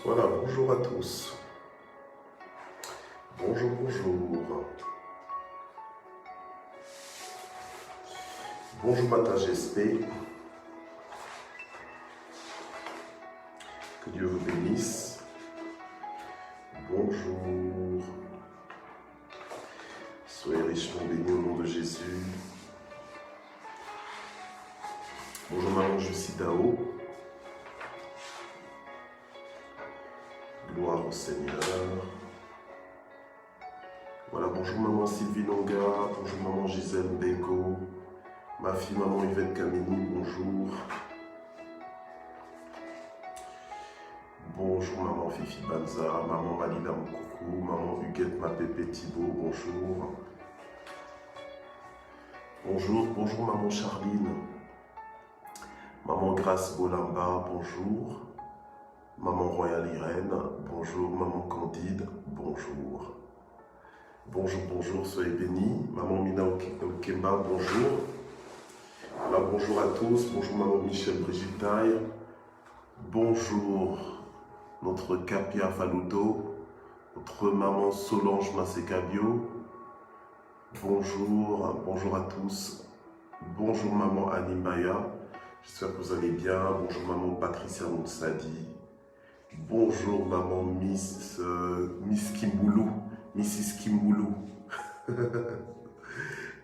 Voilà, bonjour à tous. Bonjour, bonjour. Bonjour Matin GSP. Que Dieu vous bénisse. Bonjour. Soyez richement bénis au nom de Jésus. Bonjour Maman Jussidao. Gloire au Seigneur. Voilà, bonjour Maman Sylvie Nonga. Bonjour Maman Gisèle Bego. Ma fille Maman Yvette Kamini, bonjour. Bonjour Maman Fifi Banza, Maman Malina Moukoukou, Maman Huguette Mapépé Thibault, bonjour. Bonjour Maman Charline. Maman Grace Bolamba, bonjour. Maman Royale Irène, bonjour. Maman Candide, bonjour. Bonjour, soyez bénis. Maman Mina Okemba, bonjour. Voilà, bonjour à tous. Bonjour Maman Michel Brigitte Taille. Bonjour notre Kapia Faluto, notre Maman Solange Masekabio. Bonjour à tous. Bonjour Maman Animaya. J'espère que vous allez bien. Bonjour Maman Patricia Moussadi. Bonjour Maman Miss Kimboulou. Mrs Kimboulou.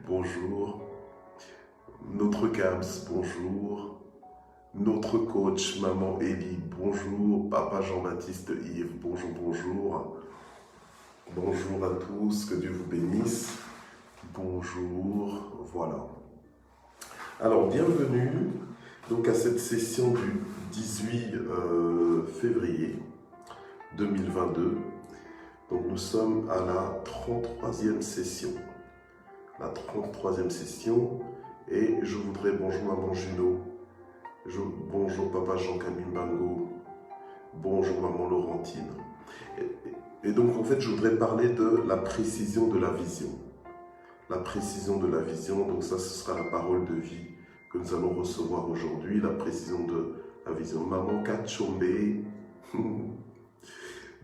Bonjour. Notre Gams, bonjour. Notre coach, Maman Elie, bonjour. Papa Jean-Baptiste Yves, bonjour. Bonjour à tous, que Dieu vous bénisse. Bonjour, voilà. Alors, bienvenue donc à cette session du 18 février 2022. Donc nous sommes à la 33e session. La 33e session. Et je voudrais, bonjour Maman Juno. Bonjour Papa Jean-Camille Bango. Bonjour Maman Laurentine. Et donc en fait je voudrais parler de la précision de la vision. La précision de la vision, donc ça ce sera la parole de vie que nous allons recevoir aujourd'hui, la précision de la vision. Maman Kachombe,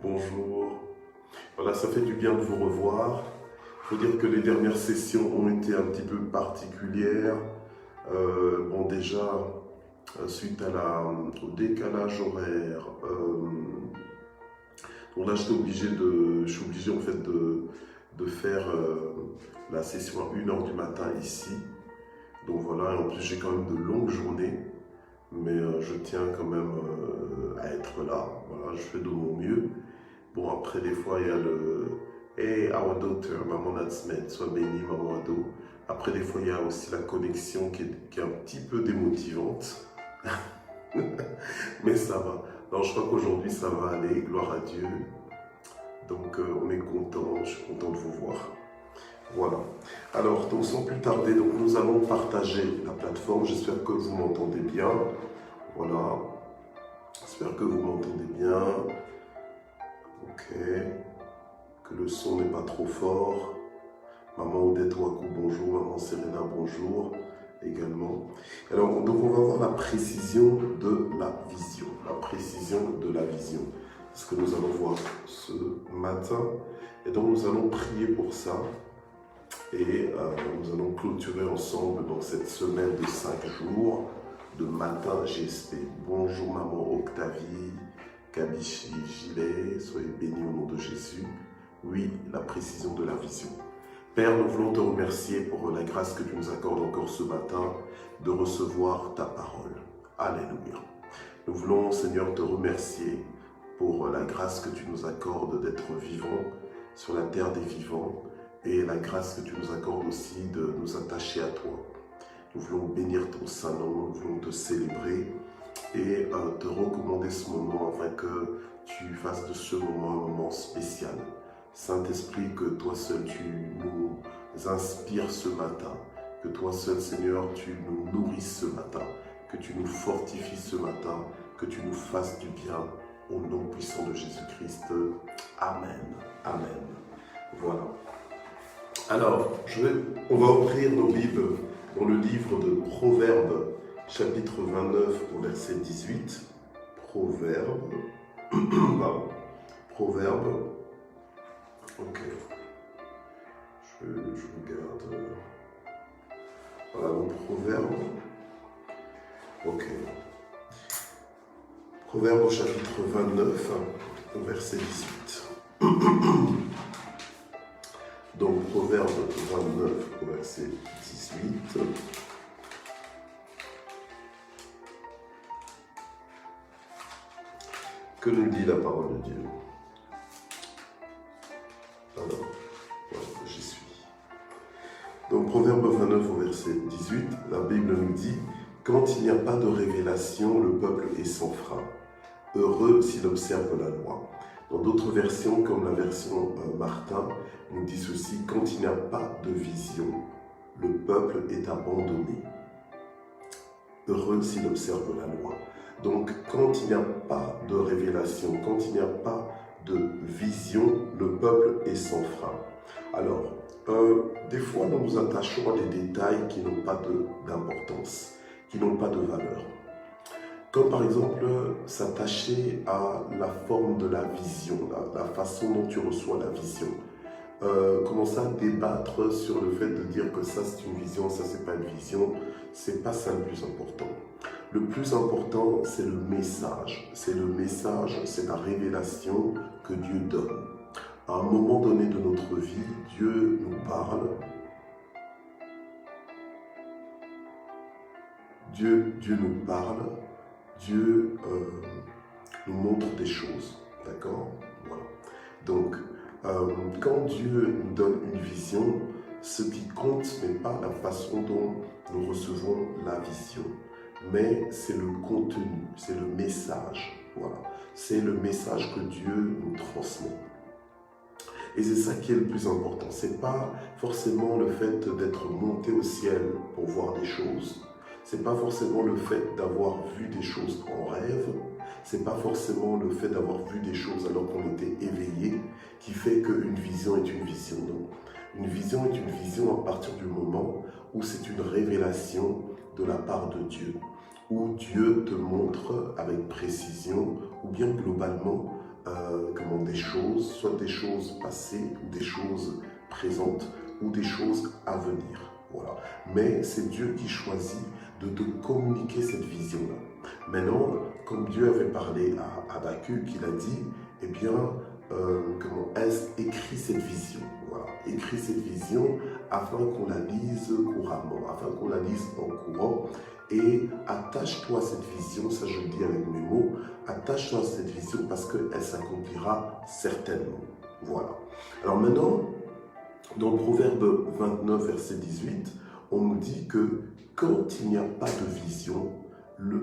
bonjour. Voilà, ça fait du bien de vous revoir. Il faut dire que les dernières sessions ont été un petit peu particulières. Bon déjà, suite au décalage horaire, donc là je suis obligé en fait de faire la session à 1h du matin ici. Donc voilà, et en plus j'ai quand même de longues journées, mais je tiens quand même à être là. Voilà, je fais de mon mieux. Bon, après des fois il y a le Hey, our daughter, Maman Natsmet, sois bénie, Maman Ado. Après des fois il y a aussi la connexion qui est un petit peu démotivante. Mais ça va. Alors je crois qu'aujourd'hui ça va aller, gloire à Dieu. Donc on est content, je suis content de vous voir. Voilà. Alors, donc sans plus tarder, donc, nous allons partager la plateforme. J'espère que vous m'entendez bien. Voilà. J'espère que vous m'entendez bien. Ok. Que le son n'est pas trop fort. Maman Odette Wakou, bonjour. Maman Serena, bonjour. Également. Alors, donc on va voir la précision de la vision. La précision de la vision. C'est ce que nous allons voir ce matin. Et donc nous allons prier pour ça. Et nous allons clôturer ensemble dans cette semaine de 5 jours de Matin GSP. Bonjour Maman Octavie, Kabichi, Gilet, soyez bénis au nom de Jésus. Oui, la précision de la vision. Père, nous voulons te remercier pour la grâce que tu nous accordes encore ce matin de recevoir ta parole. Alléluia. Nous voulons, Seigneur, te remercier pour la grâce que tu nous accordes d'être vivants sur la terre des vivants et la grâce que tu nous accordes aussi de nous attacher à toi. Nous voulons bénir ton Saint-Nom, nous voulons te célébrer et te recommander ce moment afin que tu fasses de ce moment un moment spécial. Saint-Esprit, que toi seul tu nous inspires ce matin, que toi seul Seigneur tu nous nourrisses ce matin, que tu nous fortifies ce matin, que tu nous fasses du bien au nom puissant de Jésus-Christ. Amen. Amen. Voilà. Alors, on va ouvrir nos Bibles dans le livre de Proverbes, chapitre 29, au verset 18. Proverbes, Pardon. Proverbe. Ok. Je regarde. Voilà, donc Proverbe. Ok. Proverbe au chapitre 29, au verset 18. Donc Proverbe 29, au verset 18. Que nous dit la parole de Dieu? Alors, voilà, j'y suis. Donc Proverbe 29 au verset 18, la Bible nous dit « Quand il n'y a pas de révélation, le peuple est sans frein. Heureux s'il observe la loi. » Dans d'autres versions, comme la version Martin, nous dit ceci « Quand il n'y a pas de vision, le peuple est abandonné. Heureux s'il observe la loi. » Donc quand il n'y a pas de révélation, quand il n'y a pas de vision, le peuple est sans frein. Alors, des fois, nous nous attachons à des détails qui n'ont pas d'importance, qui n'ont pas de valeur. Comme par exemple, s'attacher à la forme de la vision, la façon dont tu reçois la vision. Commencer à débattre sur le fait de dire que ça c'est une vision, ça c'est pas une vision, c'est pas ça le plus important. Le plus important, c'est le message. C'est le message, c'est la révélation que Dieu donne. À un moment donné de notre vie, Dieu nous parle. Dieu nous parle. Dieu nous montre des choses. D'accord? Voilà. Donc, quand Dieu nous donne une vision, ce qui compte n'est pas la façon dont nous recevons la vision, mais c'est le contenu, c'est le message. Voilà. C'est le message que Dieu nous transmet. Et c'est ça qui est le plus important. Ce n'est pas forcément le fait d'être monté au ciel pour voir des choses. Ce n'est pas forcément le fait d'avoir vu des choses en rêve. Ce n'est pas forcément le fait d'avoir vu des choses alors qu'on était éveillé qui fait qu'une vision est une vision. Non. Une vision est une vision à partir du moment où c'est une révélation de la part de Dieu, où Dieu te montre avec précision ou bien globalement des choses, soit des choses passées, ou des choses présentes, ou des choses à venir. Voilà. Mais c'est Dieu qui choisit de te communiquer cette vision-là. Maintenant, comme Dieu avait parlé à Habakkuk, il a dit, eh bien, écris cette vision. Voilà. Écris cette vision afin qu'on la lise couramment, afin qu'on la lise en courant. Et attache-toi à cette vision, ça je le dis avec mes mots, attache-toi à cette vision parce qu'elle s'accomplira certainement. Voilà. Alors maintenant, dans le Proverbe 29, verset 18, on nous dit que quand il n'y a pas de vision, le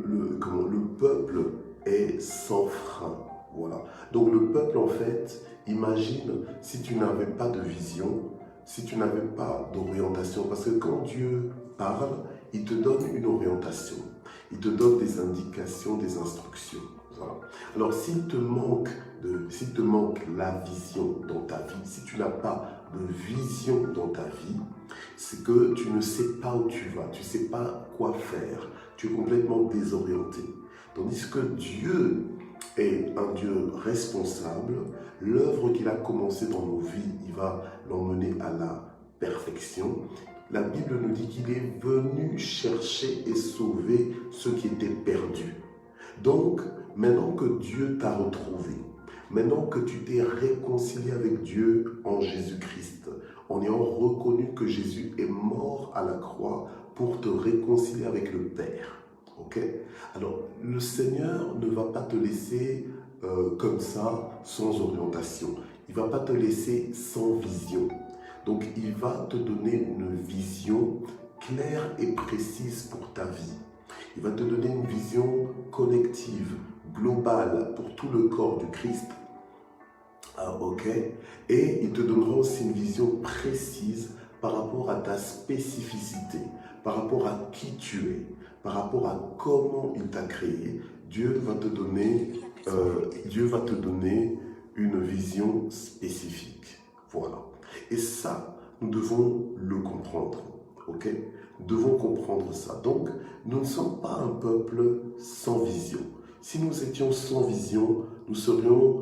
peuple est sans frein. Voilà. Donc le peuple, en fait, imagine si tu n'avais pas de vision, si tu n'avais pas d'orientation, parce que quand Dieu parle, il te donne une orientation, il te donne des indications, des instructions. Voilà. Alors s'il te manque la vision dans ta vie, si tu n'as pas de vision dans ta vie, c'est que tu ne sais pas où tu vas, tu ne sais pas quoi faire, tu es complètement désorienté. Tandis que Dieu est un Dieu responsable, l'œuvre qu'il a commencée dans nos vies, il va l'emmener à la perfection. La Bible nous dit qu'il est venu chercher et sauver ceux qui étaient perdus. Donc, maintenant que Dieu t'a retrouvé, maintenant que tu t'es réconcilié avec Dieu en Jésus-Christ, en ayant reconnu que Jésus est mort à la croix pour te réconcilier avec le Père. Ok? Alors, le Seigneur ne va pas te laisser comme ça, sans orientation. Il ne va pas te laisser sans vision. Donc, il va te donner une vision claire et précise pour ta vie. Il va te donner une vision connective, globale, pour tout le corps du Christ. Ok? Et il te donnera aussi une vision précise par rapport à ta spécificité, par rapport à qui tu es, par rapport à comment il t'a créé. Dieu va te donner une vision spécifique. Voilà. Et ça, nous devons le comprendre. Ok? Nous devons comprendre ça. Donc, nous ne sommes pas un peuple sans vision. Si nous étions sans vision, nous serions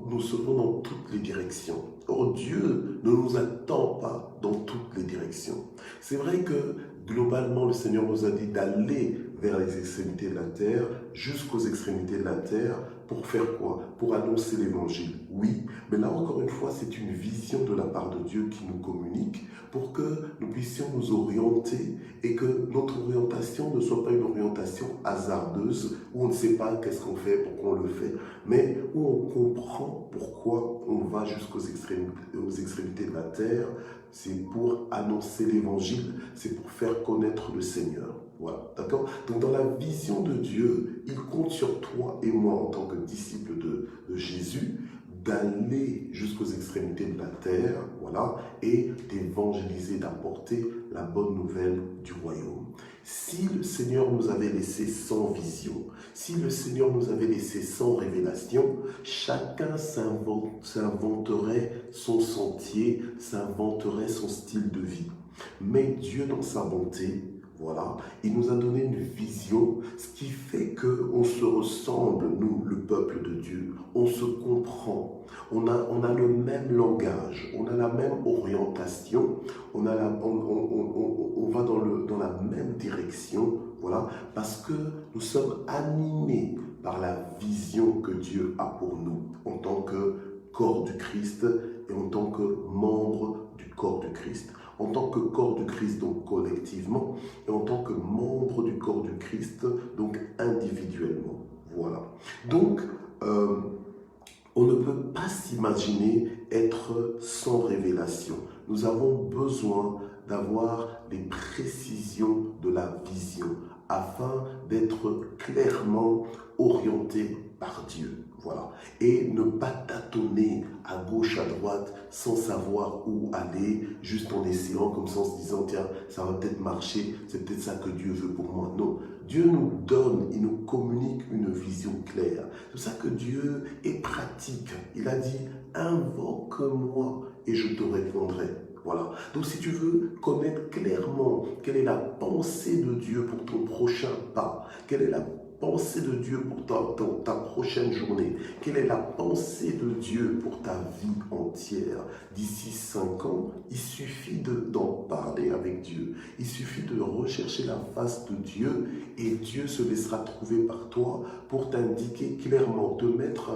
nous serions dans toutes les directions. Or, Dieu ne nous attend pas dans toutes les directions. C'est vrai que globalement, le Seigneur nous a dit d'aller vers les extrémités de la terre, jusqu'aux extrémités de la terre, pour faire quoi? Pour annoncer l'évangile. Oui, mais là encore une fois, c'est une vision de la part de Dieu qui nous communique pour que nous puissions nous orienter et que notre orientation ne soit pas une orientation hasardeuse où on ne sait pas qu'est-ce qu'on fait, pourquoi on le fait, mais où on comprend pourquoi on va jusqu'aux extrémités de la terre. C'est pour annoncer l'évangile, c'est pour faire connaître le Seigneur. Voilà, d'accord? Donc dans la vision de Dieu, il compte sur toi et moi en tant que disciples de Jésus, d'aller jusqu'aux extrémités de la terre, voilà, et d'évangéliser, d'apporter la bonne nouvelle du royaume. Si le Seigneur nous avait laissé sans vision, si le Seigneur nous avait laissé sans révélation, chacun s'inventerait son sentier, s'inventerait son style de vie. Mais Dieu, dans sa bonté, voilà, il nous a donné une vision, ce qui fait qu'on se ressemble, nous, le peuple de Dieu. On se comprend, on a le même langage, on a la même orientation, on va dans la même direction, voilà, parce que nous sommes animés par la vision que Dieu a pour nous en tant que corps du Christ et en tant que membre du corps du Christ. En tant que corps du Christ, donc collectivement, et en tant que membre du corps du Christ, donc individuellement. Voilà. Donc, on ne peut pas s'imaginer être sans révélation. Nous avons besoin d'avoir les précisions de la vision afin d'être clairement orienté par Dieu. Voilà. Et ne pas tâtonner à gauche, à droite, sans savoir où aller, juste en essayant, comme ça, en se disant, tiens, ça va peut-être marcher, c'est peut-être ça que Dieu veut pour moi. Non, Dieu nous donne, il nous communique une vision claire. C'est pour ça que Dieu est pratique. Il a dit, invoque-moi et je te répondrai. Voilà. Donc si tu veux connaître clairement quelle est la pensée de Dieu pour ton prochain pas, quelle est la pensée de Dieu pour ta prochaine journée, quelle est la pensée de Dieu pour ta vie entière d'ici 5 ans, il suffit d'en parler avec Dieu. Il suffit de rechercher la face de Dieu et Dieu se laissera trouver par toi pour t'indiquer clairement, te mettre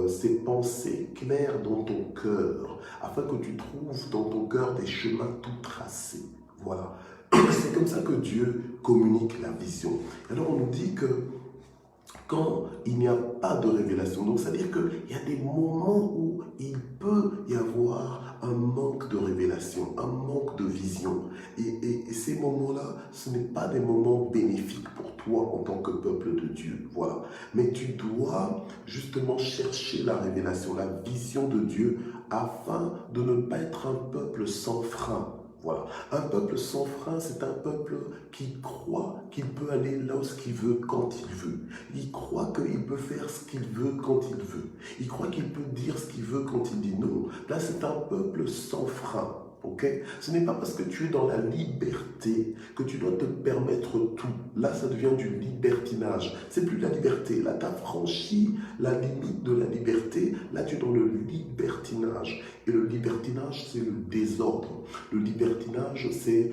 ces pensées claires dans ton cœur, afin que tu trouves dans ton cœur des chemins tout tracés. Voilà. C'est comme ça que Dieu communique la vision. Alors on nous dit que quand il n'y a pas de révélation, donc c'est-à-dire qu'il y a des moments où il peut y avoir un manque de révélation, un manque de vision. Et ces moments-là, ce n'est pas des moments bénéfiques pour toi en tant que peuple de Dieu. Voilà. Mais tu dois justement chercher la révélation, la vision de Dieu, afin de ne pas être un peuple sans frein. Voilà. Un peuple sans frein, c'est un peuple qui croit qu'il peut aller là où il veut, quand il veut. Il croit qu'il peut faire ce qu'il veut, quand il veut. Il croit qu'il peut dire ce qu'il veut, quand il dit non. Là, c'est un peuple sans frein. Okay? Ce n'est pas parce que tu es dans la liberté que tu dois te permettre tout. Là, ça devient du libertinage. C'est plus la liberté. Là, tu as franchi la limite de la liberté. Là, tu es dans le libertinage. Et le libertinage, c'est le désordre. Le libertinage, c'est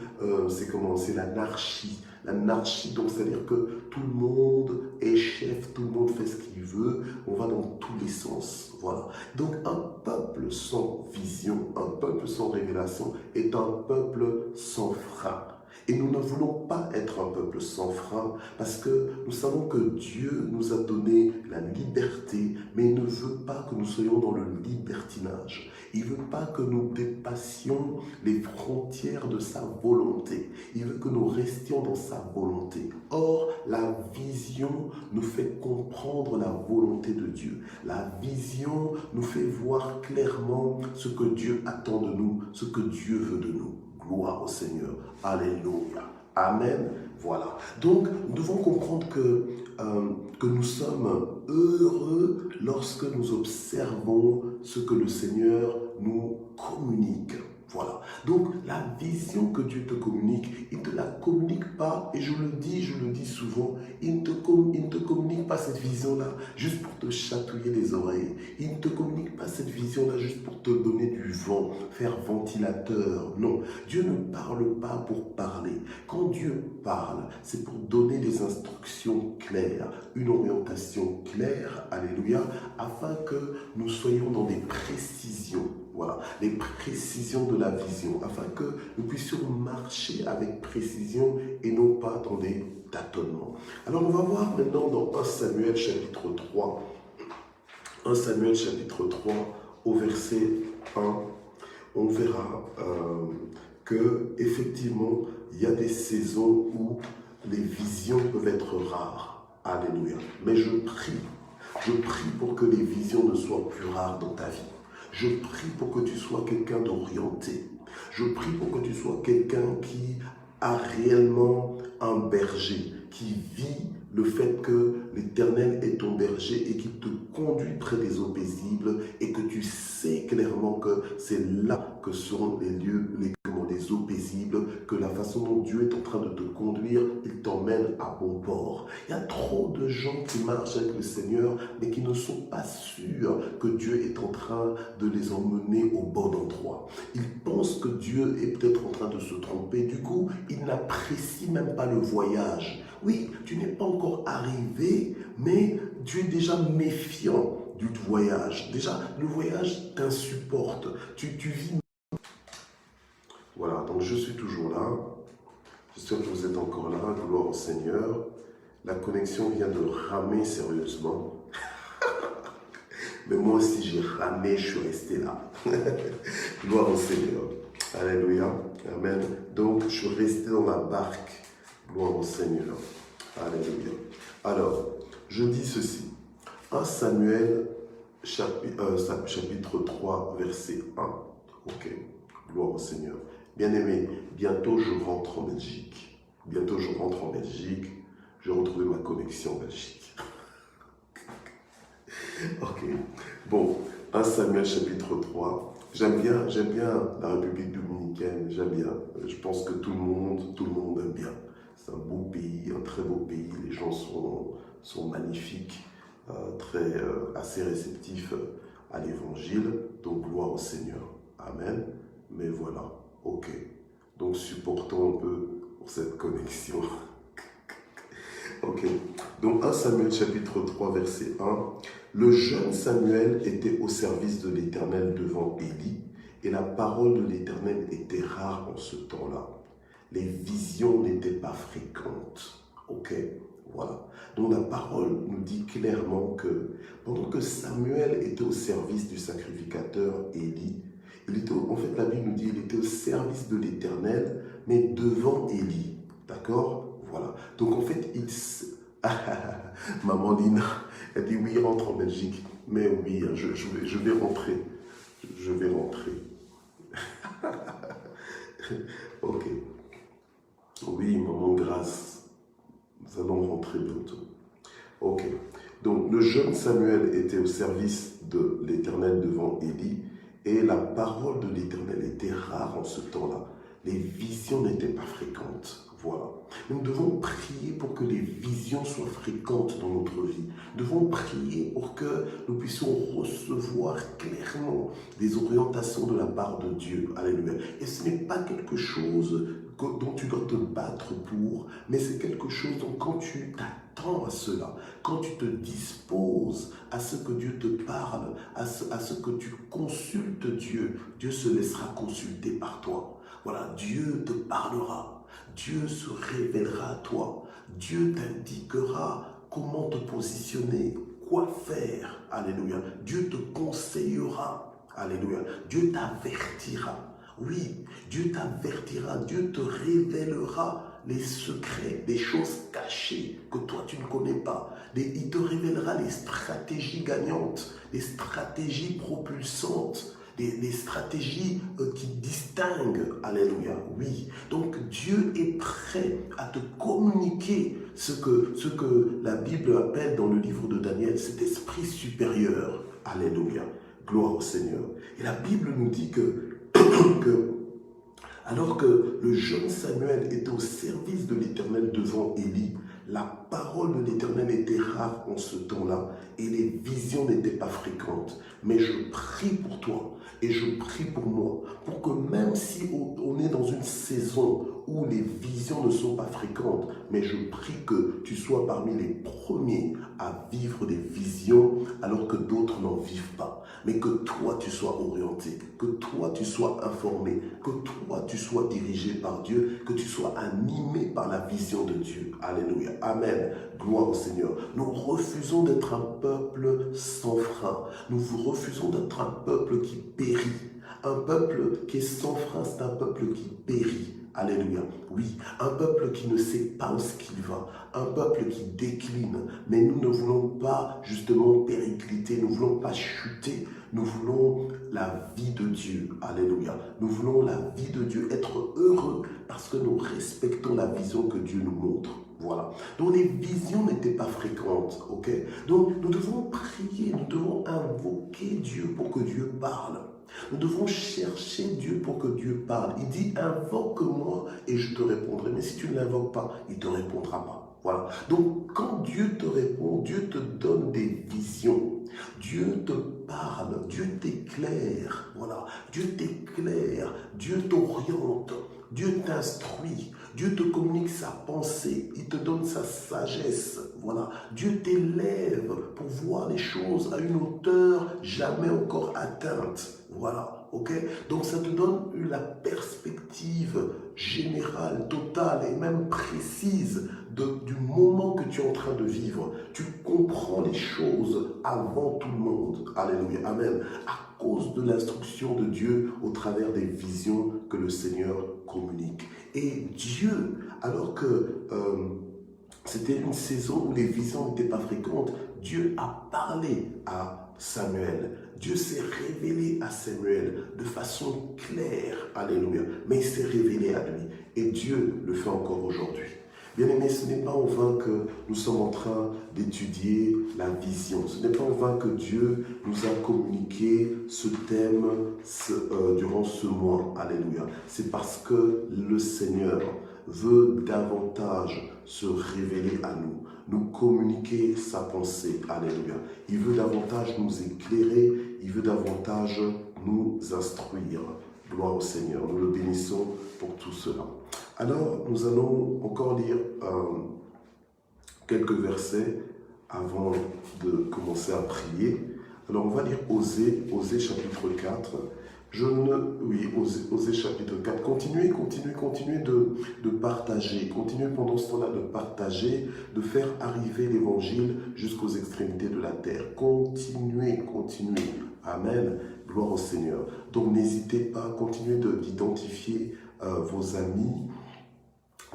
l'anarchie. L'anarchie, donc c'est-à-dire que tout le monde est chef, tout le monde fait ce qu'il veut, on va dans tous les sens. Voilà. Donc un peuple sans vision, un peuple sans révélation est un peuple sans frein. Et nous ne voulons pas être un peuple sans frein parce que nous savons que Dieu nous a donné la liberté, mais il ne veut pas que nous soyons dans le libertinage. Il ne veut pas que nous dépassions les frontières de sa volonté. Il veut que nous restions dans sa volonté. Or, la vision nous fait comprendre la volonté de Dieu. La vision nous fait voir clairement ce que Dieu attend de nous, ce que Dieu veut de nous. Gloire au Seigneur. Alléluia. Amen. Voilà. Donc, nous devons comprendre que nous sommes heureux lorsque nous observons ce que le Seigneur nous communique. Voilà. Donc, la vision que Dieu te communique, il ne te la communique pas, et je le dis souvent, il ne te communique pas cette vision-là juste pour te chatouiller les oreilles. Il ne te communique pas cette vision-là juste pour te donner du vent, faire ventilateur. Non, Dieu ne parle pas pour parler. Quand Dieu parle, c'est pour donner des instructions claires, une orientation claire, alléluia, afin que nous soyons dans des précisions. Voilà, les précisions de la vision, afin que nous puissions marcher avec précision et non pas dans des tâtonnements. Alors on va voir maintenant dans 1 Samuel chapitre 3, 1 Samuel chapitre 3 au verset 1, on verra que effectivement il y a des saisons où les visions peuvent être rares. Alléluia. Mais je prie pour que les visions ne soient plus rares dans ta vie. Je prie pour que tu sois quelqu'un d'orienté. Je prie pour que tu sois quelqu'un qui a réellement un berger, qui vit le fait que l'Éternel est ton berger et qui te conduit près des eaux paisibles et que tu sais clairement que c'est là que sont les lieux, les eaux paisibles, que la façon dont Dieu est en train de te conduire, il t'emmène à bon port. Il y a trop de gens qui marchent avec le Seigneur, mais qui ne sont pas sûrs que Dieu est en train de les emmener au bon endroit. Ils pensent que Dieu est peut-être en train de se tromper. Du coup, ils n'apprécient même pas le voyage. Oui, tu n'es pas encore arrivé, mais tu es déjà méfiant du voyage. Déjà, le voyage t'insupporte. Tu vis. Voilà, donc je suis toujours là. J'espère que vous êtes encore là. Gloire au Seigneur. La connexion vient de ramer sérieusement. Mais moi aussi, j'ai ramé, je suis resté là. Gloire au Seigneur. Alléluia. Amen. Donc, je suis resté dans la barque. Gloire au Seigneur. Alléluia. Alors, je dis ceci. 1 Samuel, chapitre 3, verset 1. Ok. Gloire au Seigneur. Bien-aimé, bientôt je rentre en Belgique. Bientôt je rentre en Belgique. Je vais retrouver ma connexion en Belgique. Ok. Bon, 1 Samuel chapitre 3. J'aime bien la République dominicaine. J'aime bien. Je pense que tout le monde aime bien. C'est un beau pays, un très beau pays. Les gens sont magnifiques, assez réceptifs à l'évangile. Donc, gloire au Seigneur. Amen. Mais voilà, ok. Donc, supportons un peu pour cette connexion. Ok. Donc, 1 Samuel chapitre 3, verset 1. Le jeune Samuel était au service de l'Éternel devant Élie, et la parole de l'Éternel était rare en ce temps-là. Les visions n'étaient pas fréquentes. Ok, voilà. Donc la parole nous dit clairement que pendant que Samuel était au service du sacrificateur Élie, en fait la Bible nous dit qu'il était au service de l'Éternel, mais devant Élie. D'accord? Voilà. Donc en fait, Maman Lina, elle dit oui, rentre en Belgique. Mais oui, je vais rentrer. Je vais rentrer. Ok. Oui, maman Grâce, nous allons rentrer bientôt. Ok. Donc, le jeune Samuel était au service de l'Éternel devant Élie, et la parole de l'Éternel était rare en ce temps-là. Les visions n'étaient pas fréquentes. Voilà. Nous devons prier pour que les visions soient fréquentes dans notre vie. Nous devons prier pour que nous puissions recevoir clairement des orientations de la part de Dieu. Alléluia. Et ce n'est pas quelque chose dont tu dois te battre pour, mais c'est quelque chose dont quand tu t'attends à cela, quand tu te disposes à ce que Dieu te parle, à ce que tu consultes Dieu, Dieu se laissera consulter par toi. Voilà, Dieu te parlera. Dieu se révélera à toi. Dieu t'indiquera comment te positionner, quoi faire. Alléluia. Dieu te conseillera. Alléluia. Dieu t'avertira. Oui, Dieu t'avertira. Dieu te révélera les secrets, des choses cachées que toi tu ne connais pas. Il te révélera les stratégies gagnantes, les stratégies propulsantes, les stratégies qui distinguent. Alléluia, oui. Donc Dieu est prêt à te communiquer ce que la Bible appelle dans le livre de Daniel, cet esprit supérieur. Alléluia, gloire au Seigneur. Et la Bible nous dit alors que le jeune Samuel était au service de l'Éternel devant Élie, la parole de l'Éternel était rare en ce temps-là et les visions n'étaient pas fréquentes. Mais je prie pour toi et je prie pour moi, pour que même si on est dans une saison où les visions ne sont pas fréquentes, mais je prie que tu sois parmi les premiers à vivre des visions alors que d'autres n'en vivent pas. Mais que toi tu sois orienté, que toi tu sois informé, que toi tu sois dirigé par Dieu, que tu sois animé par la vision de Dieu. Alléluia. Amen. Gloire au Seigneur. Nous refusons d'être un peuple sans frein. Nous refusons d'être un peuple qui périt. Un peuple qui est sans frein, c'est un peuple qui périt. Alléluia. Oui, un peuple qui ne sait pas où ce qu'il va, un peuple qui décline. Mais nous ne voulons pas justement péricliter, nous ne voulons pas chuter. Nous voulons la vie de Dieu. Alléluia. Nous voulons la vie de Dieu, être heureux parce que nous respectons la vision que Dieu nous montre. Voilà. Donc les visions n'étaient pas fréquentes. Ok. Donc nous devons prier, nous devons invoquer Dieu pour que Dieu parle. Nous devons chercher Dieu pour que Dieu parle. Il dit, invoque-moi et je te répondrai. Mais si tu ne l'invoques pas, il ne te répondra pas. Voilà. Donc, quand Dieu te répond, Dieu te donne des visions. Dieu te parle, Dieu t'éclaire. Voilà. Dieu t'éclaire, Dieu t'oriente, Dieu t'instruit. Dieu te communique sa pensée, il te donne sa sagesse. Voilà. Dieu t'élève pour voir les choses à une hauteur jamais encore atteinte. Voilà. Ok? Donc ça te donne la perspective générale, totale et même précise du moment que tu es en train de vivre. Tu comprends les choses avant tout le monde. Alléluia. Amen. À cause de l'instruction de Dieu au travers des visions que le Seigneur communique. Et Dieu, alors que c'était une saison où les visions n'étaient pas fréquentes, Dieu a parlé à Samuel. Dieu s'est révélé à Samuel de façon claire. Alléluia. Mais il s'est révélé à lui. Et Dieu le fait encore aujourd'hui. Bien-aimés, ce n'est pas en vain que nous sommes en train d'étudier la vision. Ce n'est pas en vain que Dieu nous a communiqué ce thème durant ce mois. Alléluia. C'est parce que le Seigneur veut davantage se révéler à nous, nous communiquer sa pensée. Alléluia. Il veut davantage nous éclairer, il veut davantage nous instruire. Gloire au Seigneur. Nous le bénissons pour tout cela. Alors, nous allons encore lire quelques versets avant de commencer à prier. Alors, on va lire Osée chapitre 4. Osée chapitre 4. Continuez de partager. Continuez pendant ce temps-là de partager, de faire arriver l'évangile jusqu'aux extrémités de la terre. Continuez. Amen. Gloire au Seigneur. Donc, n'hésitez pas, continuez d'identifier vos amis,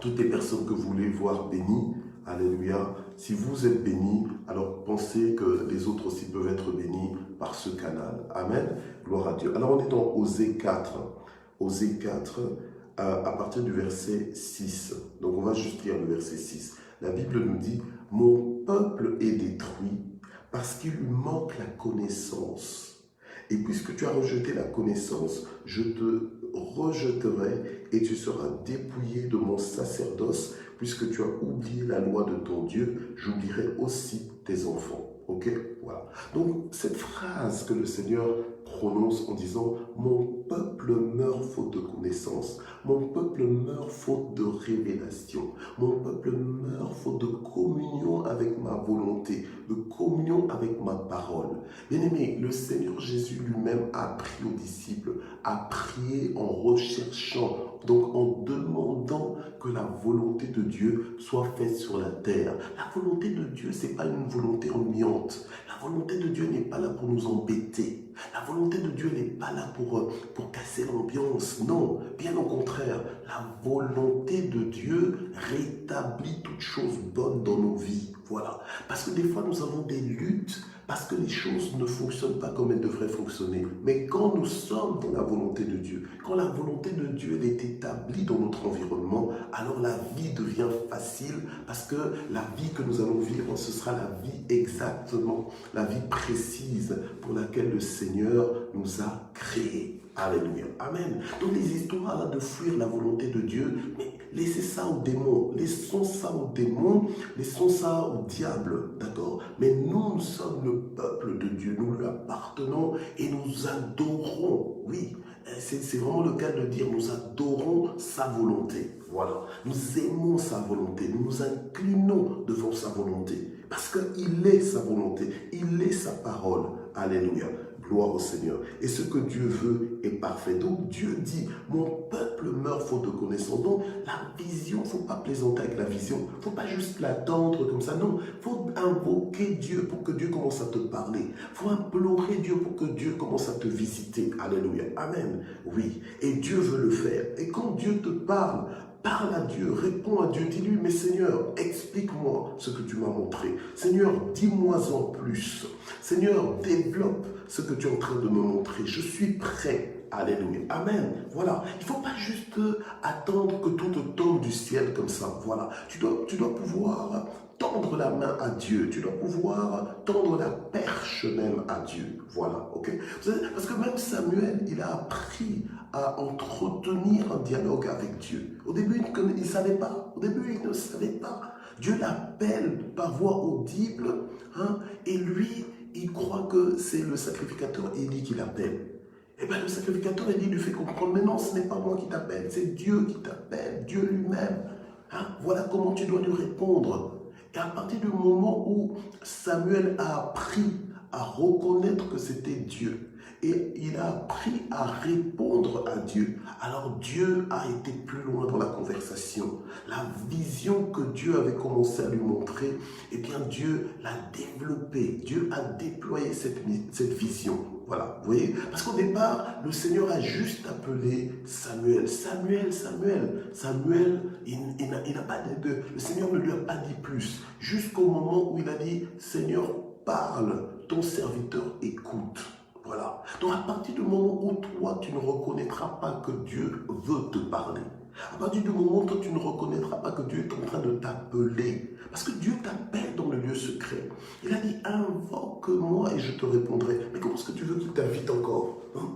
toutes les personnes que vous voulez voir bénies. Alléluia. Si vous êtes bénis, alors pensez que les autres aussi peuvent être bénis par ce canal. Amen. Gloire à Dieu. Alors on est dans Osée 4. Osée 4, à partir du verset 6. Donc on va juste lire le verset 6. La Bible nous dit, « Mon peuple est détruit parce qu'il lui manque la connaissance. Et puisque tu as rejeté la connaissance, je te rejeterai et tu seras dépouillé de mon sacerdoce. Puisque tu as oublié la loi de ton Dieu, j'oublierai aussi tes enfants. » Ok? Voilà. Donc, cette phrase que le Seigneur prononce en disant « Mon peuple meurt faute de connaissance. Mon peuple meurt faute de révélation. Mon peuple meurt faute de communion avec ma volonté, de communion avec ma parole. » Bien-aimé, le Seigneur Jésus lui-même a appris aux disciples à prier en recherchant, donc en demandant que la volonté de Dieu soit faite sur la terre. La volonté de Dieu, ce n'est pas une volonté ennuyante. La volonté de Dieu n'est pas là pour nous embêter. La volonté de Dieu n'est pas là pour casser l'ambiance. Non, bien au contraire. La volonté de Dieu rétablit toutes choses bonnes dans nos vies. Voilà. Parce que des fois, nous avons des luttes parce que les choses ne fonctionnent pas comme elles devraient fonctionner. Mais quand nous sommes dans la volonté de Dieu, quand la volonté de Dieu elle est établie dans notre environnement, alors la vie devient facile parce que la vie que nous allons vivre, ce sera la vie exactement, la vie précise pour laquelle le Seigneur nous a créés. Alléluia. Amen. Donc les histoires là, de fuir la volonté de Dieu, mais laissez ça aux démons, laissons ça aux démons, laissons ça au diable, d'accord? Mais nous sommes le peuple de Dieu, nous lui appartenons et nous adorons, oui, c'est vraiment le cas de dire, nous adorons sa volonté, voilà. Nous aimons sa volonté, nous nous inclinons devant sa volonté, parce qu'il est sa volonté, il est sa parole, alléluia. Gloire au Seigneur. Et ce que Dieu veut est parfait. Donc Dieu dit, mon peuple meurt faute de connaissance. Donc la vision, il ne faut pas plaisanter avec la vision. Il ne faut pas juste l'attendre comme ça. Non, il faut invoquer Dieu pour que Dieu commence à te parler. Il faut implorer Dieu pour que Dieu commence à te visiter. Alléluia. Amen. Oui. Et Dieu veut le faire. Et quand Dieu te parle, parle à Dieu, réponds à Dieu, dis-lui, mais Seigneur, explique-moi ce que tu m'as montré. Seigneur, dis-moi en plus. Seigneur, développe ce que tu es en train de me montrer. Je suis prêt. Alléluia. Amen. Voilà. Il ne faut pas juste attendre que tout te tombe du ciel comme ça. Voilà. Tu dois pouvoir tendre la main à Dieu. Tu dois pouvoir tendre la perche même à Dieu. Voilà. Ok. Parce que même Samuel, il a appris à entretenir un dialogue avec Dieu. Au début, il ne savait pas. Au début, il ne savait pas. Dieu l'appelle par voix audible, hein, et lui, il croit que c'est le sacrificateur Élie qui l'appelle. Et bien le sacrificateur Élie lui fait comprendre, mais non, ce n'est pas moi qui t'appelle, c'est Dieu qui t'appelle, Dieu lui-même. Hein, voilà comment tu dois lui répondre. Et à partir du moment où Samuel a appris à reconnaître que c'était Dieu, et il a appris à répondre à Dieu, alors Dieu a été plus loin dans la conversation. La vision que Dieu avait commencé à lui montrer, eh bien Dieu l'a développée. Dieu a déployé cette vision. Voilà, vous voyez? Parce qu'au départ, le Seigneur a juste appelé Samuel. Samuel, Samuel. Samuel, il n'a pas le Seigneur ne lui a pas dit plus. Jusqu'au moment où il a dit, Seigneur, parle, ton serviteur écoute. Voilà. Donc à partir du moment où toi, tu ne reconnaîtras pas que Dieu veut te parler, à partir du moment où toi, tu ne reconnaîtras pas que Dieu est en train de t'appeler, parce que Dieu t'appelle dans le lieu secret. Il a dit, invoque-moi et je te répondrai. Mais comment est-ce que tu veux qu'il t'invite encore, hein?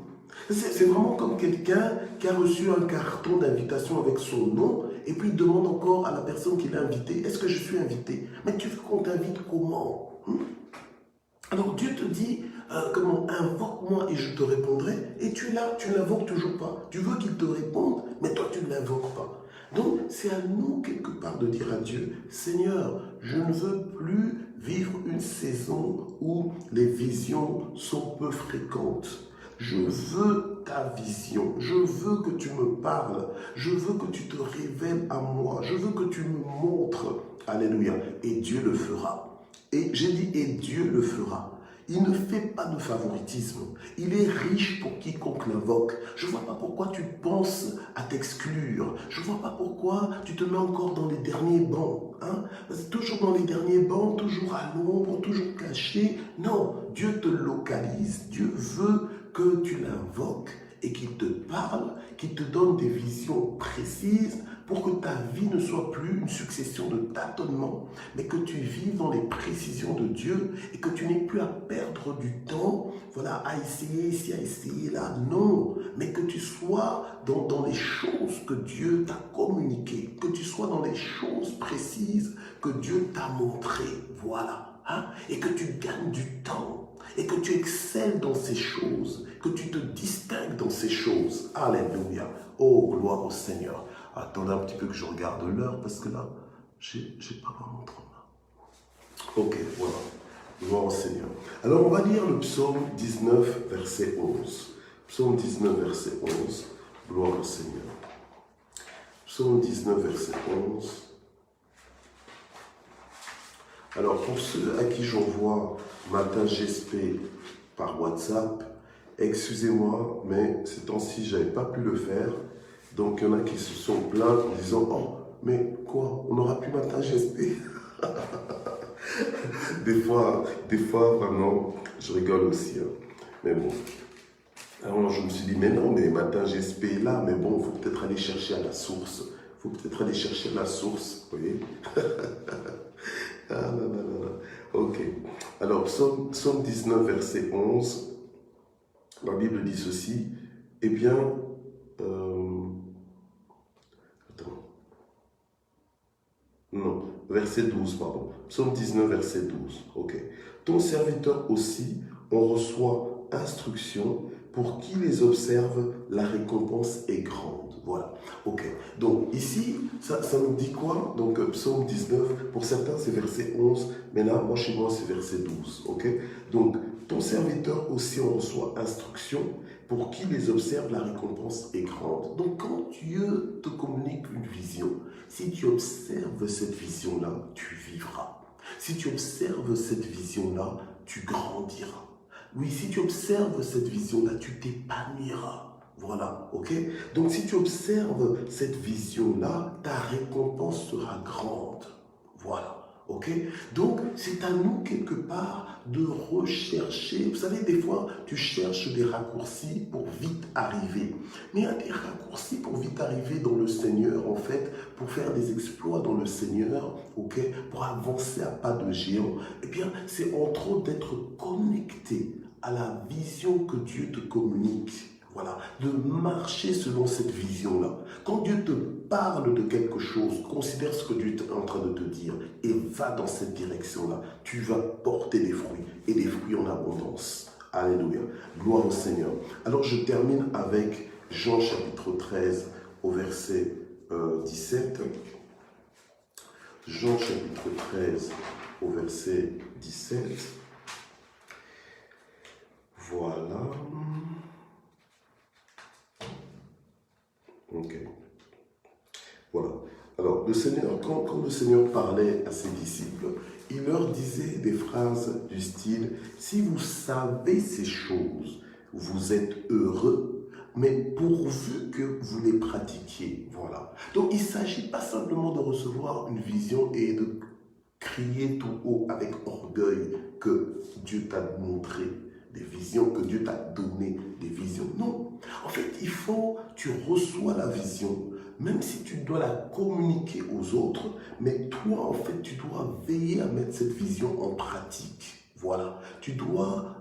C'est vraiment comme quelqu'un qui a reçu un carton d'invitation avec son nom et puis il demande encore à la personne qui l'a invité, est-ce que je suis invité? Mais tu veux qu'on t'invite comment, hein? Alors Dieu te dit, comment, invoque-moi et je te répondrai. Et tu es là, tu ne l'invoques toujours pas. Tu veux qu'il te réponde, mais toi tu ne l'invoques pas. Donc c'est à nous quelque part de dire à Dieu, Seigneur, je ne veux plus vivre une saison où les visions sont peu fréquentes. Je veux ta vision, je veux que tu me parles, je veux que tu te révèles à moi, je veux que tu me montres. Alléluia. Et Dieu le fera. Et j'ai dit, et Dieu le fera. Il ne fait pas de favoritisme. Il est riche pour quiconque l'invoque. Je ne vois pas pourquoi tu penses à t'exclure. Je ne vois pas pourquoi tu te mets encore dans les derniers bancs. Hein? Toujours dans les derniers bancs, toujours à l'ombre, toujours caché. Non, Dieu te localise. Dieu veut que tu l'invoques et qu'il te parle, qu'il te donne des visions précises pour que ta vie ne soit plus une succession de tâtonnements, mais que tu vives dans les précisions de Dieu et que tu n'aies plus à perdre du temps, voilà, à essayer ici, à essayer là. Non, mais que tu sois dans les choses que Dieu t'a communiquées, que tu sois dans les choses précises que Dieu t'a montrées, voilà, hein, et que tu gagnes du temps. Et que tu excelles dans ces choses, que tu te distingues dans ces choses. Alléluia. Oh, gloire au Seigneur. Attendez un petit peu que je regarde l'heure, parce que là, j'ai pas ma montre là. Ok, voilà. Gloire au Seigneur. Alors, on va lire le psaume 19, verset 11. Psaume 19, verset 11. Gloire au Seigneur. Psaume 19, verset 11. Alors, pour ceux à qui j'envoie Matin GSP par WhatsApp, excusez-moi, mais ces temps-ci, je n'avais pas pu le faire. Donc, il y en a qui se sont plaints en disant, oh, mais quoi, on n'aura plus Matin GSP? des fois, vraiment, je rigole aussi. Hein. Mais bon. Alors, je me suis dit, mais non, mais Matin GSP est là, mais bon, il faut peut-être aller chercher à la source. Il faut peut-être aller chercher à la source, vous voyez? Ah là là là là. Ok. Alors, psaume 19, verset 11, la Bible dit ceci. Eh bien, attends. verset 12, pardon. Psaume 19, verset 12. Ok. Ton serviteur aussi, on reçoit instruction. Pour qui les observe, la récompense est grande. Voilà. Ok. Donc ici, ça nous dit quoi? Donc psaume 19, pour certains c'est verset 11, mais là, moi chez moi c'est verset 12. Ok. Donc ton serviteur aussi, on reçoit instruction. Pour qui les observe, la récompense est grande. Donc quand Dieu te communique une vision, si tu observes cette vision-là, tu vivras. Si tu observes cette vision-là, tu grandiras. Oui, si tu observes cette vision-là, tu t'épanouiras. Voilà, ok? Donc si tu observes cette vision-là, ta récompense sera grande. Voilà, ok? Donc c'est à nous quelque part de rechercher. Vous savez, des fois, tu cherches des raccourcis pour vite arriver. Mais il y a des raccourcis pour vite arriver dans le Seigneur, en fait, pour faire des exploits dans le Seigneur, ok? Pour avancer à pas de géant. Eh bien, c'est entre autres d'être connecté à la vision que Dieu te communique. Voilà, de marcher selon cette vision-là. Quand Dieu te parle de quelque chose, considère ce que Dieu est en train de te dire et va dans cette direction-là. Tu vas porter des fruits et des fruits en abondance. Alléluia. Gloire au Seigneur. Alors je termine avec Jean chapitre 13 au verset 17. Jean chapitre 13 au verset 17. Voilà. Ok. Voilà. Alors, le Seigneur, quand le Seigneur parlait à ses disciples, il leur disait des phrases du style « Si vous savez ces choses, vous êtes heureux, mais pourvu que vous les pratiquiez. » Voilà. Donc, il ne s'agit pas simplement de recevoir une vision et de crier tout haut avec orgueil que Dieu t'a montré des visions, que Dieu t'a donné des visions. Non. En fait, tu reçois la vision, même si tu dois la communiquer aux autres, mais toi, en fait, tu dois veiller à mettre cette vision en pratique. Voilà. Tu dois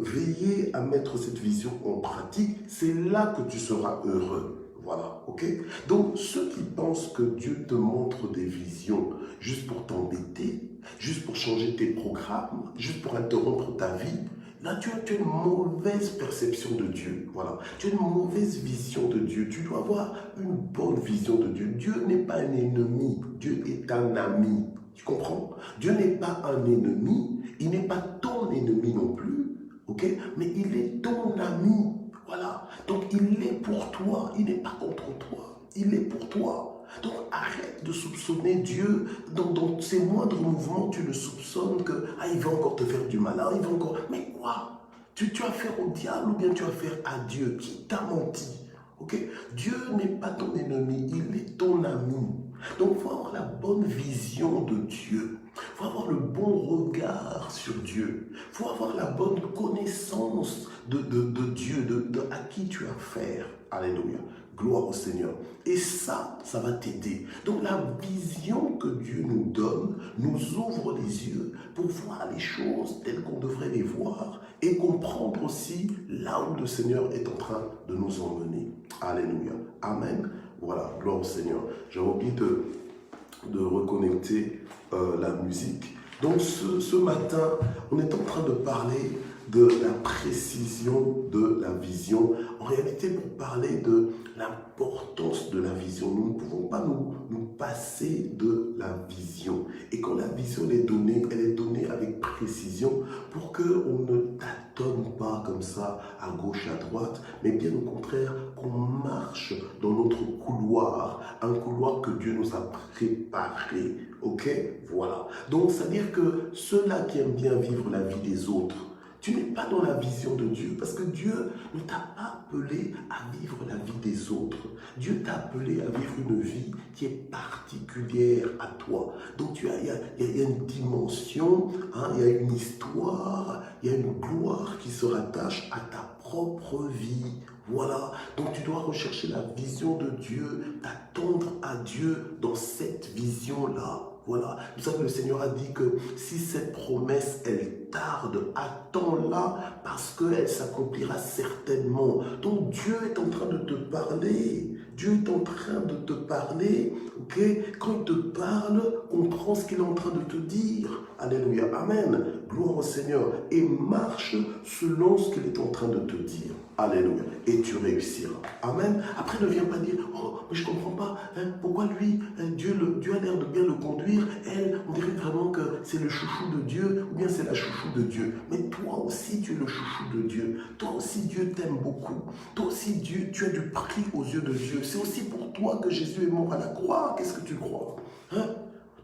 veiller à mettre cette vision en pratique. C'est là que tu seras heureux. Voilà, ok? Donc, ceux qui pensent que Dieu te montre des visions juste pour t'embêter, juste pour changer tes programmes, juste pour interrompre ta vie, là, tu as une mauvaise perception de Dieu. Voilà. Tu as une mauvaise vision de Dieu. Tu dois avoir une bonne vision de Dieu. Dieu n'est pas un ennemi. Dieu est un ami. Tu comprends? Dieu n'est pas un ennemi. Il n'est pas ton ennemi non plus. Ok? Mais il est ton ami. Voilà. Donc, il est pour toi. Il n'est pas contre toi. Il est pour toi. Donc, arrête de soupçonner Dieu. Dans ses moindres mouvements, tu le soupçonnes que il va encore te faire du mal. Il va encore... Mais quoi? Tu as affaire au diable ou bien tu as affaire à Dieu? Qui t'a menti? Ok? Dieu n'est pas ton ennemi, il est ton ami. Donc, il faut avoir la bonne vision de Dieu. Il faut avoir le bon regard sur Dieu. Il faut avoir la bonne connaissance de Dieu, à qui tu as affaire. Alléluia. Gloire au Seigneur. Et ça va t'aider. Donc la vision que Dieu nous donne nous ouvre les yeux pour voir les choses telles qu'on devrait les voir et comprendre aussi là où le Seigneur est en train de nous emmener. Alléluia. Amen. Voilà, gloire au Seigneur. J'avais oublié de reconnecter la musique. Donc ce matin, on est en train de parler de la précision de la vision. En réalité, pour parler de l'importance de la vision, nous ne pouvons pas nous passer de la vision. Et quand la vision est donnée, elle est donnée avec précision pour qu'on ne tâtonne pas comme ça à gauche, à droite, mais bien au contraire, qu'on marche dans notre couloir, un couloir que Dieu nous a préparé. Ok? Voilà. Donc, c'est-à-dire que ceux-là qui aiment bien vivre la vie des autres, tu n'es pas dans la vision de Dieu parce que Dieu ne t'a pas appelé à vivre la vie des autres. Dieu t'a appelé à vivre une vie qui est particulière à toi. Donc il y a une dimension, il y a une histoire, il y a une gloire qui se rattache à ta propre vie. Voilà, donc tu dois rechercher la vision de Dieu, t'attendre à Dieu dans cette vision-là. Voilà, c'est pour ça que le Seigneur a dit que si cette promesse, elle tarde, attends-la parce qu'elle s'accomplira certainement. Donc Dieu est en train de te parler. Dieu est en train de te parler, ok? Quand il te parle, comprends ce qu'il est en train de te dire. Alléluia, amen. Gloire au Seigneur. Et marche selon ce qu'il est en train de te dire. Alléluia. Et tu réussiras. Amen. Après, ne viens pas dire, oh, mais je ne comprends pas, pourquoi lui, Dieu a l'air de bien le conduire, elle, on dirait vraiment que c'est le chouchou de Dieu, ou bien c'est la chouchou de Dieu. Mais toi aussi, tu es le chouchou de Dieu. Toi aussi, Dieu t'aime beaucoup. Toi aussi, Dieu, tu as du prix aux yeux de Dieu. C'est aussi pour toi que Jésus est mort à la croix. Qu'est-ce que tu crois?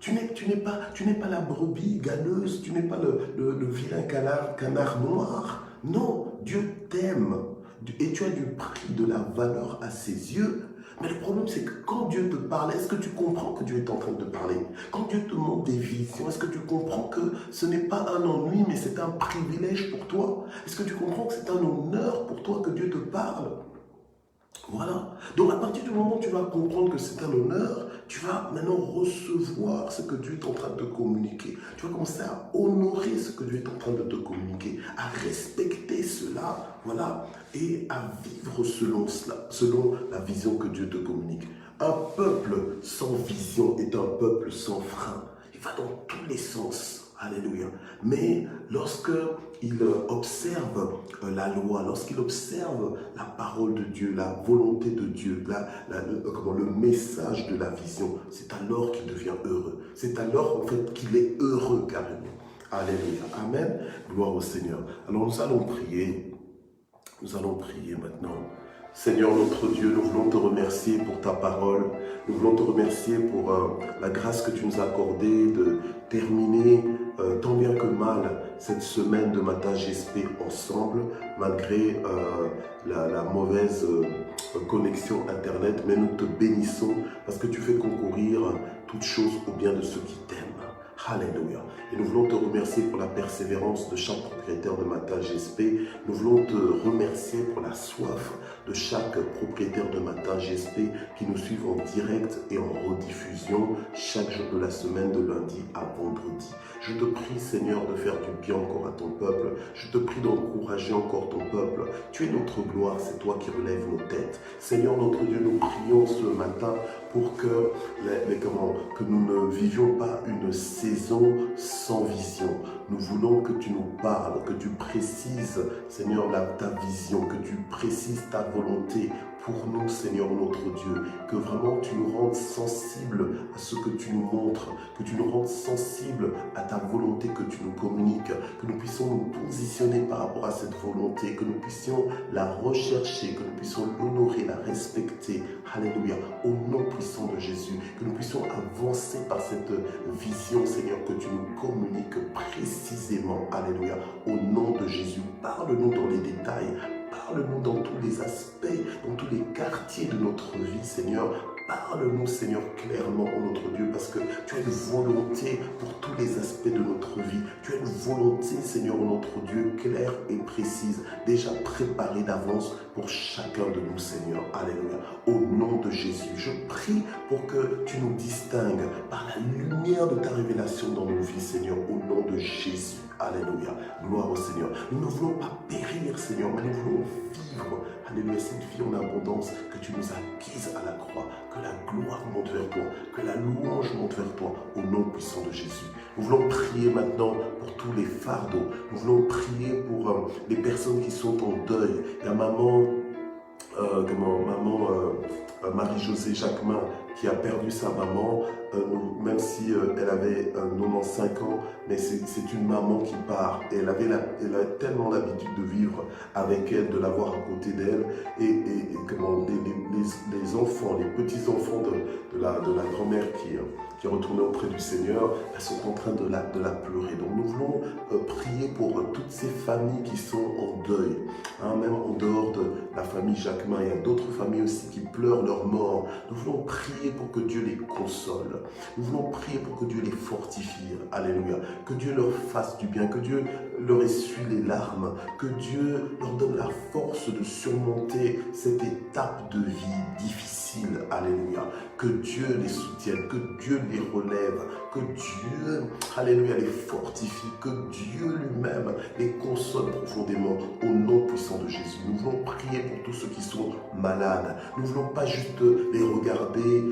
Tu n'es pas la brebis galeuse, tu n'es pas le vilain canard noir. Non, Dieu t'aime. Et tu as du prix, de la valeur à ses yeux. Mais le problème, c'est que quand Dieu te parle, est-ce que tu comprends que Dieu est en train de te parler? Quand Dieu te montre des visions, est-ce que tu comprends que ce n'est pas un ennui, mais c'est un privilège pour toi? Est-ce que tu comprends que c'est un honneur pour toi que Dieu te parle? Voilà. Donc à partir du moment où tu vas comprendre que c'est un honneur, tu vas maintenant recevoir ce que Dieu est en train de te communiquer. Tu vas commencer à honorer ce que Dieu est en train de te communiquer, à respecter cela, voilà, et à vivre selon cela, selon la vision que Dieu te communique. Un peuple sans vision est un peuple sans frein. Il va dans tous les sens. Alléluia. Mais lorsqu'il observe la loi, lorsqu'il observe la parole de Dieu, la volonté de Dieu, le message de la vision, c'est alors qu'il devient heureux. C'est alors en fait qu'il est heureux carrément. Alléluia. Amen. Gloire au Seigneur. Alors nous allons prier. Nous allons prier maintenant. Seigneur notre Dieu, nous voulons te remercier pour ta parole. Nous voulons te remercier pour la grâce que tu nous as accordée de terminer tant bien que mal cette semaine de Matin GSP ensemble, malgré la mauvaise connexion Internet. Mais nous te bénissons parce que tu fais concourir toutes choses au bien de ceux qui t'aiment. Alléluia. Et nous voulons te remercier pour la persévérance de chaque propriétaire de Matin GSP. Nous voulons te remercier pour la soif de chaque propriétaire de Matin GSP qui nous suivent en direct et en rediffusion chaque jour de la semaine, de lundi à vendredi. Je te prie, Seigneur, de faire du bien encore à ton peuple. Je te prie d'encourager encore ton peuple. Tu es notre gloire, c'est toi qui relèves nos têtes. Seigneur, notre Dieu, nous prions ce matin pour que nous ne vivions pas une saison sans vision. Nous voulons que tu nous parles, que tu précises, Seigneur, ta vision, que tu précises ta volonté pour nous, Seigneur, notre Dieu. Que vraiment tu nous rendes sensibles à ce que tu nous montres, que tu nous rendes sensibles à ta volonté que tu nous communiques, que nous puissions nous positionner par rapport à cette volonté, que nous puissions la rechercher, que nous puissions l'honorer, la respecter. Alléluia. Au nom puissant de Jésus, que nous puissions avancer par cette vision, Seigneur, que tu nous communiques précisément. Alléluia. Au nom de Jésus, parle-nous dans les détails. Parle-nous dans tous les aspects, dans tous les quartiers de notre vie, Seigneur. Parle-nous, Seigneur, clairement, ô notre Dieu, parce que tu as une volonté pour tous les aspects de notre vie. Tu as une volonté, Seigneur, ô notre Dieu, claire et précise, déjà préparée d'avance pour chacun de nous, Seigneur. Alléluia. Au nom de Jésus, je prie pour que tu nous distingues par la lumière de ta révélation dans nos vies, Seigneur, au nom de Jésus. Alléluia. Gloire au Seigneur. Nous ne voulons pas périr, Seigneur, mais nous voulons vivre. Alléluia. Cette vie en abondance que tu nous as acquise à la croix. Que la gloire monte vers toi. Que la louange monte vers toi. Au nom puissant de Jésus. Nous voulons prier maintenant pour tous les fardeaux. Nous voulons prier pour les personnes qui sont en deuil. La maman Marie-Josée Jacquemin qui a perdu sa maman, même si elle avait 95 ans, mais c'est une maman qui part. Et elle a tellement l'habitude de vivre avec elle, de l'avoir à côté d'elle. Et les enfants, les petits-enfants de la grand-mère qui est retournée auprès du Seigneur, elles sont en train de la pleurer. Donc nous voulons prier pour toutes ces familles qui sont en deuil. Même en dehors de la famille Jacquemin, il y a d'autres familles aussi qui pleurent leur mort. Nous voulons prier pour que Dieu les console. Nous voulons prier pour que Dieu les fortifie. Alléluia. Que Dieu leur fasse du bien, que Dieu leur essuie les larmes, que Dieu leur donne la force de surmonter cette étape de vie difficile. Alléluia. Que Dieu les soutienne, que Dieu les relève, que Dieu, alléluia, les fortifie, que Dieu lui-même les console profondément au nom puissant de Jésus. Nous voulons prier prier pour tous ceux qui sont malades. Nous ne voulons pas juste les regarder,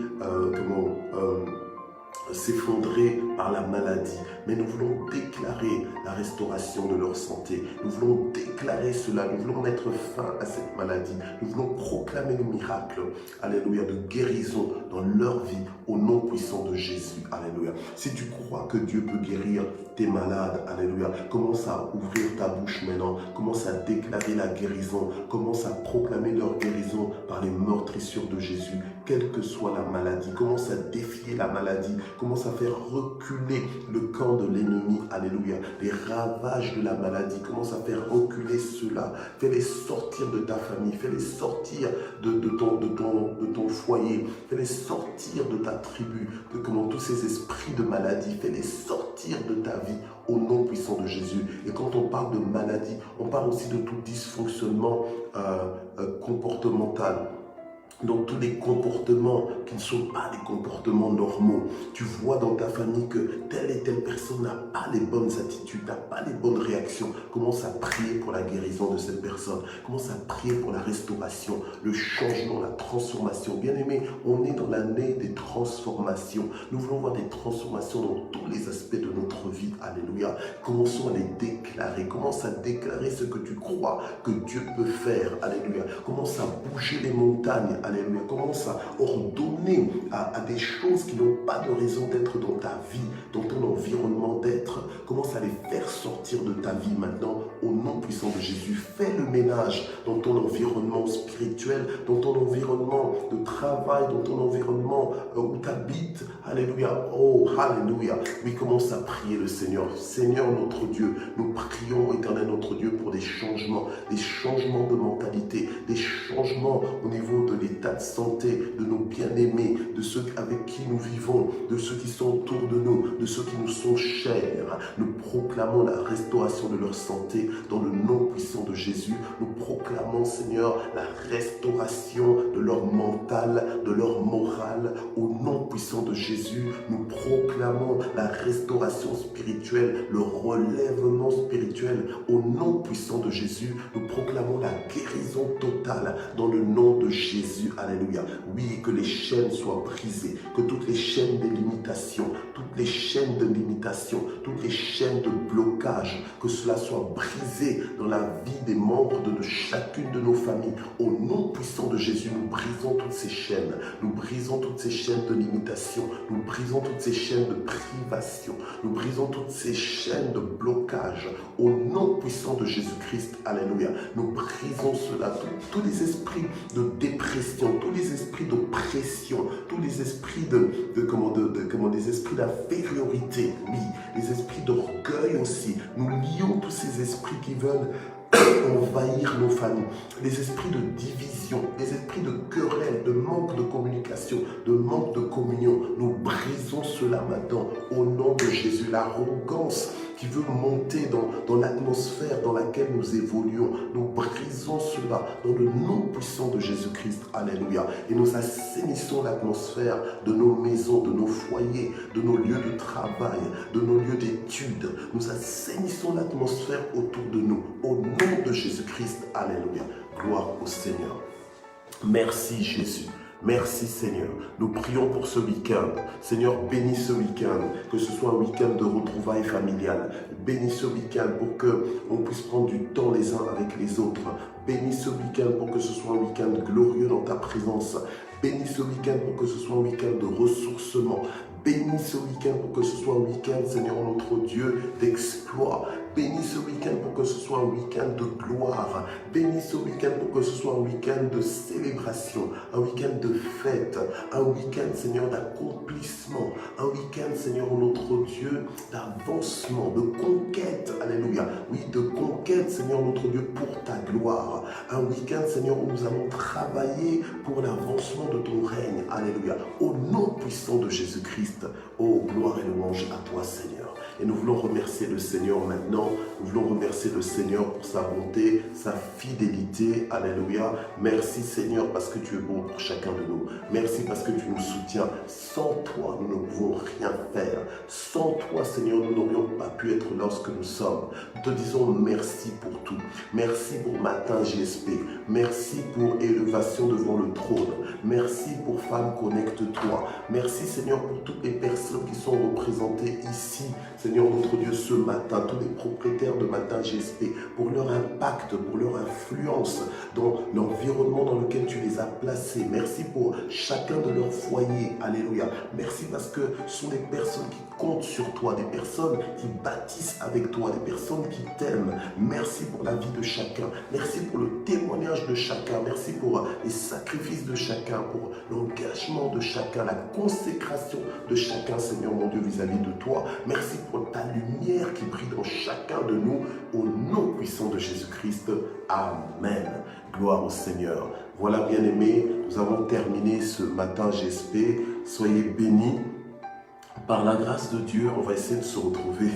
s'effondrer par la maladie, mais nous voulons déclarer la restauration de leur santé. Nous voulons déclarer cela, nous voulons mettre fin à cette maladie. Nous voulons proclamer le miracle, alléluia, de guérison dans leur vie au nom puissant de Jésus, alléluia. Si tu crois que Dieu peut guérir tes malades, alléluia, commence à ouvrir ta bouche maintenant, commence à déclarer la guérison, commence à proclamer leur guérison par les meurtrissures de Jésus, quelle que soit la maladie. Commence à défier la maladie, commence à faire reculer le camp de l'ennemi, alléluia, les ravages de la maladie, commence à faire reculer cela, fais-les sortir de ta famille, fais-les sortir de ton foyer, fais-les sortir de ta tribu, de tous ces esprits de maladie, fais-les sortir de ta vie au nom puissant de Jésus. Et quand on parle de maladie, on parle aussi de tout dysfonctionnement comportemental. Donc tous les comportements qui ne sont pas des comportements normaux. Tu vois dans ta famille que telle et telle personne n'a pas les bonnes attitudes, n'a pas les bonnes réactions. Commence à prier pour la guérison de cette personne. Commence à prier pour la restauration, le changement, la transformation. Bien-aimés, on est dans l'année des transformations. Nous voulons voir des transformations dans tous les aspects de notre vie. Alléluia. Commençons à les déclarer. Commence à déclarer ce que tu crois que Dieu peut faire. Alléluia. Commence à bouger les montagnes. Alléluia. Commence à ordonner à des choses qui n'ont pas de raison d'être dans ta vie, dans ton environnement d'être. Commence à les faire sortir de ta vie maintenant au nom puissant de Jésus. Fais le ménage dans ton environnement spirituel, dans ton environnement de travail, dans ton environnement où tu habites. Alléluia. Oh, alléluia. Oui, commence à prier le Seigneur. Seigneur notre Dieu, nous prions, éternel notre Dieu, pour des changements de mentalité, des changements au niveau de l'état de santé de nos bien-aimés, de ceux avec qui nous vivons, de ceux qui sont autour de nous, de ceux qui nous sont chers. Nous proclamons la restauration de leur santé dans le nom puissant de Jésus. Nous proclamons, Seigneur, la restauration de leur mental, de leur morale, au nom puissant de Jésus. Nous proclamons la restauration spirituelle, le relèvement spirituel, au nom puissant de Jésus. Nous proclamons la guérison totale dans le nom de Jésus. Alléluia. Oui, que les chaînes soient brisées, que toutes les chaînes de limitation, toutes les chaînes de limitation, toutes les chaînes de blocage, que cela soit brisé dans la vie des membres de chacune de nos familles. Au nom puissant de Jésus, nous brisons toutes ces chaînes. Nous brisons toutes ces chaînes de limitation. Nous brisons toutes ces chaînes de privation. Nous brisons toutes ces chaînes de blocage. Au nom puissant de Jésus-Christ. Alléluia. Nous brisons cela. Tous les esprits de dépression, tous les esprits d'oppression, tous les esprits des esprits d'infériorité, oui, les esprits d'orgueil aussi. Nous lions tous ces esprits qui veulent envahir nos familles, les esprits de division, les esprits de querelle, de manque de communication, de manque de communion. Nous brisons cela maintenant au nom de Jésus. L'arrogance qui veut monter dans l'atmosphère dans laquelle nous évoluons, nous brisons cela dans le nom puissant de Jésus-Christ. Alléluia. Et nous assainissons l'atmosphère de nos maisons, de nos foyers, de nos lieux de travail, de nos lieux d'études. Nous assainissons l'atmosphère autour de nous au nom de Jésus-Christ. Alléluia. Gloire au Seigneur. Merci Jésus. Merci Seigneur. Nous prions pour ce week-end. Seigneur, bénis ce week-end, que ce soit un week-end de retrouvailles familiales. Bénis ce week-end pour qu'on puisse prendre du temps les uns avec les autres. Bénis ce week-end pour que ce soit un week-end glorieux dans ta présence. Bénis ce week-end pour que ce soit un week-end de ressourcement. Bénis ce week-end pour que ce soit un week-end, Seigneur notre Dieu, d'exploit. Bénis ce week-end pour que ce soit un week-end de gloire. Bénis ce week-end pour que ce soit un week-end de célébration, un week-end de fête, un week-end, Seigneur, d'accomplissement, un week-end, Seigneur notre Dieu, d'avancement, de conquête. Alléluia. Oui, de conquête, Seigneur notre Dieu, pour ta gloire. Un week-end, Seigneur, où nous allons travailler pour l'avancement de ton règne. Alléluia. Au nom puissant de Jésus-Christ. Oh, gloire et louange à toi, Seigneur. Et nous voulons remercier le Seigneur maintenant. Nous voulons remercier le Seigneur pour sa bonté, sa fidélité. Alléluia. Merci Seigneur parce que tu es bon pour chacun de nous. Merci parce que tu nous soutiens. Sans toi, nous ne pouvons rien faire. Sans toi, Seigneur, nous n'aurions pas pu être là ce que nous sommes. Nous te disons merci pour tout. Merci pour Matin GSP. Merci pour élévation devant le trône. Merci pour Femme Connecte-toi. Merci Seigneur pour toutes les personnes qui sont représentées ici. Seigneur notre Dieu, ce matin, tous les propriétaires de Matin GSP, pour leur impact, pour leur influence dans l'environnement dans lequel tu les as placés. Merci pour chacun de leurs foyers. Alléluia. Merci parce que ce sont des personnes qui comptent sur toi, des personnes qui bâtissent avec toi, des personnes qui t'aiment. Merci pour la vie de chacun. Merci pour le témoignage de chacun. Merci pour les sacrifices de chacun, pour l'engagement de chacun, la consécration de chacun, Seigneur mon Dieu, vis-à-vis de toi. Merci pour ta lumière qui brille dans chacun de nous, au nom puissant de Jésus-Christ. Amen. Gloire au Seigneur. Voilà, bien-aimés, nous avons terminé ce Matin GSP. Soyez bénis. Par la grâce de Dieu, on va essayer de se retrouver.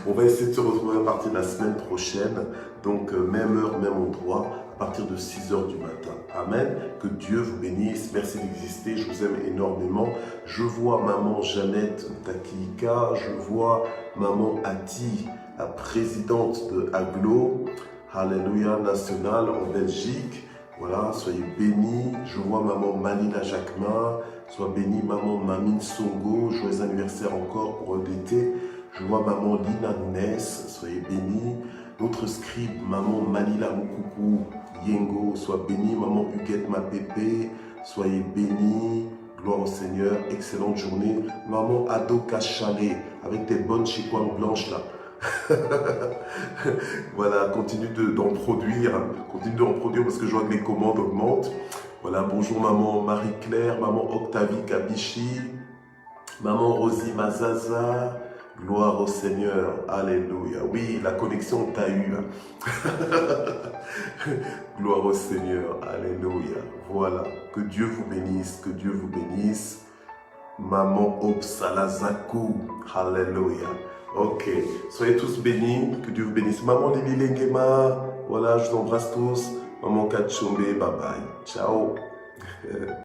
On va essayer de se retrouver à partir de la semaine prochaine. Donc, même heure, même endroit, à partir de 6 h du matin. Amen. Que Dieu vous bénisse. Merci d'exister. Je vous aime énormément. Je vois maman Jeannette Takika. Je vois maman Ati, la présidente de Aglo. Alléluia National en Belgique. Voilà, soyez bénis. Je vois maman Malina Jacquemin. Sois bénie, maman Mamine Songo. Joyeux anniversaire encore pour EBT. Je vois maman Lina Nunes. Soyez bénie. Notre scribe, maman Manila Moukoukou Yengo. Sois bénie, maman Huguette Mapépé. Soyez bénie. Gloire au Seigneur. Excellente journée. Maman Ado Kachalé. Avec tes bonnes chicoines blanches là. Voilà, continue d'en produire. Continue d'en produire parce que je vois que les commandes augmentent. Voilà, bonjour maman Marie-Claire, maman Octavie Kabichi, maman Rosie Mazaza, gloire au Seigneur, alléluia. Oui, la connexion t'a eu. Gloire au Seigneur, alléluia. Voilà, que Dieu vous bénisse, que Dieu vous bénisse. Maman Opsalazaku, alléluia. Ok, soyez tous bénis, que Dieu vous bénisse. Maman Lili Lengema, voilà, je vous embrasse tous. Maman Kachombe, bye bye. Ciao.